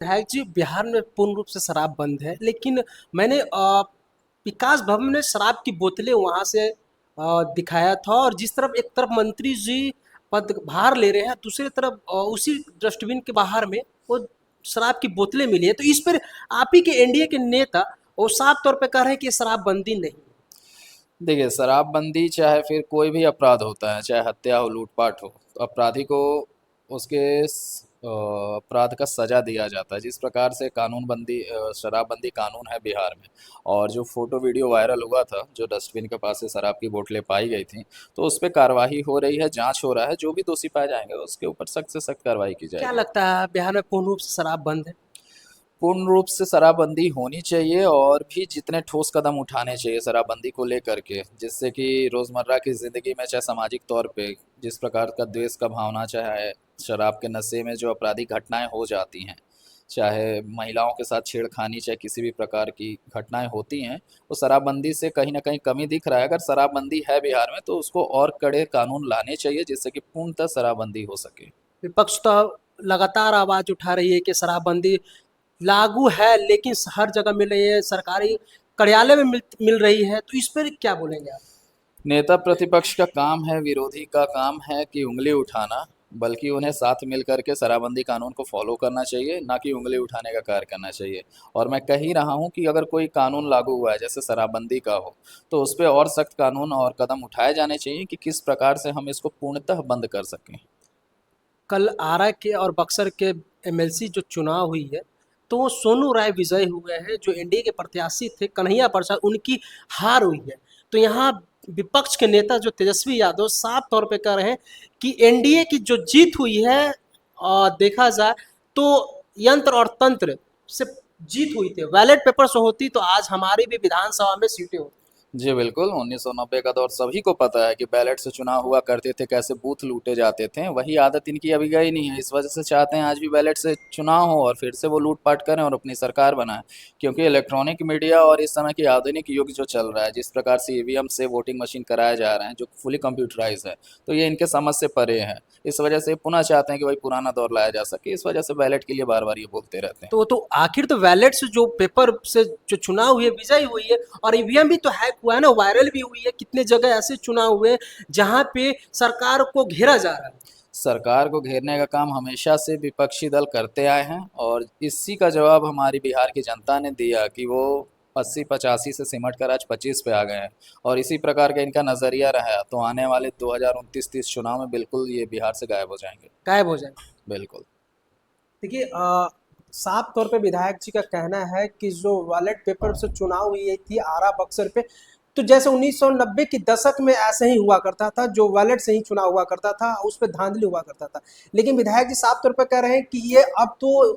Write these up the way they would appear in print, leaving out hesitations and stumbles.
विधायक जी, बिहार में पूर्ण रूप से शराब बंद है, लेकिन मैंने विकास भवन में शराब की बोतलें वहां से दिखाया था, और जिस तरफ एक तरफ मंत्री जी पदभार ले रहे हैं, दूसरी तरफ उसी डस्टबिन के बाहर में वो शराब की बोतलें मिली है। तो इस पर आप ही के एनडीए के नेता वो साफ तौर पे कह रहे हैं कि ये शराबबंदी नहीं है। देखिए, शराबबंदी चाहे फिर कोई भी अपराध होता है, चाहे हत्या हो, लूटपाट हो, तो अपराधी को उसके अपराध का सजा दिया जाता है। जिस प्रकार से शराबबंदी कानून है बिहार में, और जो फोटो वीडियो वायरल हुआ था, जो डस्टबिन के पास से शराब की बोतलें पाई गई थी, तो उस पर कार्रवाई हो रही है, जांच हो रहा है। जो भी दोषी पाए जाएंगे उसके ऊपर सख्त से सख्त कार्रवाई की क्या जाएगी। लगता है बिहार में पूर्ण रूप से शराब बंद है? पूर्ण रूप से शराबबंदी होनी चाहिए, और भी जितने ठोस कदम उठाने चाहिए शराबबंदी को लेकर के, जिससे कि रोज़मर्रा की ज़िंदगी में, चाहे सामाजिक तौर पे जिस प्रकार का द्वेष का भावना, चाहे शराब के नशे में जो आपराधिक घटनाएं हो जाती हैं, चाहे महिलाओं के साथ छेड़खानी, चाहे किसी भी प्रकार की घटनाएं होती हैं, वो शराबबंदी से कहीं ना कहीं कमी दिख रहा है। अगर शराबबंदी है बिहार में, तो उसको और कड़े कानून लाने चाहिए, जिससे कि पूर्णतः शराबबंदी हो सके। विपक्ष तो लगातार आवाज उठा रही है कि शराबबंदी लागू है, लेकिन हर जगह मिल रही है, सरकारी कार्यालय में मिल रही है। तो इस पर क्या बोलेंगे आप? नेता प्रतिपक्ष का काम है, विरोधी का काम है कि उंगली उठाना, बल्कि उन्हें साथ मिल करके शराबबंदी कानून को फॉलो करना चाहिए, ना कि उंगली उठाने का कार्य करना चाहिए। और मैं कह ही रहा हूं कि अगर कोई कानून लागू हुआ है जैसे शराबबंदी का हो, तो उस पर और सख्त कानून और कदम उठाए जाने चाहिए कि किस प्रकार से हम इसको पूर्णतः बंद कर सकें। कल आरा के और बक्सर के एमएलसी जो चुनाव हुई है, तो वो सोनू राय विजयी हुए हैं, जो एनडीए के प्रत्याशी थे कन्हैया प्रसाद, उनकी हार हुई है। तो यहाँ विपक्ष के नेता जो तेजस्वी यादव साफ तौर पे कह रहे हैं कि एनडीए की जो जीत हुई है, देखा जाए तो यंत्र और तंत्र से जीत हुई थी। बैलेट पेपर से होती तो आज हमारी भी विधानसभा में सीटें होती। जी बिल्कुल, 1990 का दौर सभी को पता है कि बैलेट से चुनाव हुआ करते थे, कैसे बूथ लूटे जाते थे। वही आदत इनकी अभी गई नहीं है, इस वजह से चाहते हैं आज भी बैलेट से चुनाव हो और फिर से वो लूटपाट करें और अपनी सरकार बनाएं। क्योंकि इलेक्ट्रॉनिक मीडिया और इस समय की आधुनिक युग जो चल रहा है, जिस प्रकार से ईवीएम से वोटिंग मशीन कराए जा रहे हैं, जो फुली कंप्यूटराइज है, तो ये इनके समझ से परे है। इस वजह से पुनः चाहते हैं कि वही पुराना दौर लाया जा सके, इस वजह से बैलेट के लिए बार बार ये बोलते रहते हैं। तो आखिर तो बैलेट से जो पेपर से जो चुनाव हुई है, विजयी हुई है। और ईवीएम भी तो हैक हुआ है ना, वायरल भी हुई है। कितने जगह ऐसे चुनाव हुए जहां पे सरकार को घेरा जा रहा है। सरकार को घेरने का काम हमेशा से विपक्षी दल करते आए हैं, और इसी का जवाब हमारी बिहार की जनता ने दिया कि वो 80-85 से सिमट कर आज 25 पे आ गए हैं। और इसी प्रकार का इनका नज़रिया रहा, तो आने वाले 2029-30 चुनाव में बिल्कुल ये बिहार से गायब हो जाएंगे। गायब हो जाए। बिल्कुल। देखिए, साफ तौर पे विधायक जी का कहना है कि जो बैलेट पेपर से चुनाव हुई थी आरा बक्सर पे, तो जैसे 1990 के दशक में ऐसे ही हुआ करता था, जो बैलेट से ही चुनाव हुआ करता था, उस पर धांधली हुआ करता था। लेकिन विधायक जी साफ तौर पे कह रहे हैं कि ये अब तो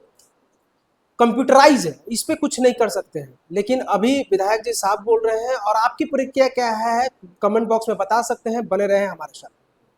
कंप्यूटराइज है, इस पे कुछ नहीं कर सकते हैं। लेकिन अभी विधायक जी साफ बोल रहे हैं, और आपकी प्रतिक्रिया क्या है कमेंट बॉक्स में बता सकते हैं। बने रहे हमारे साथ।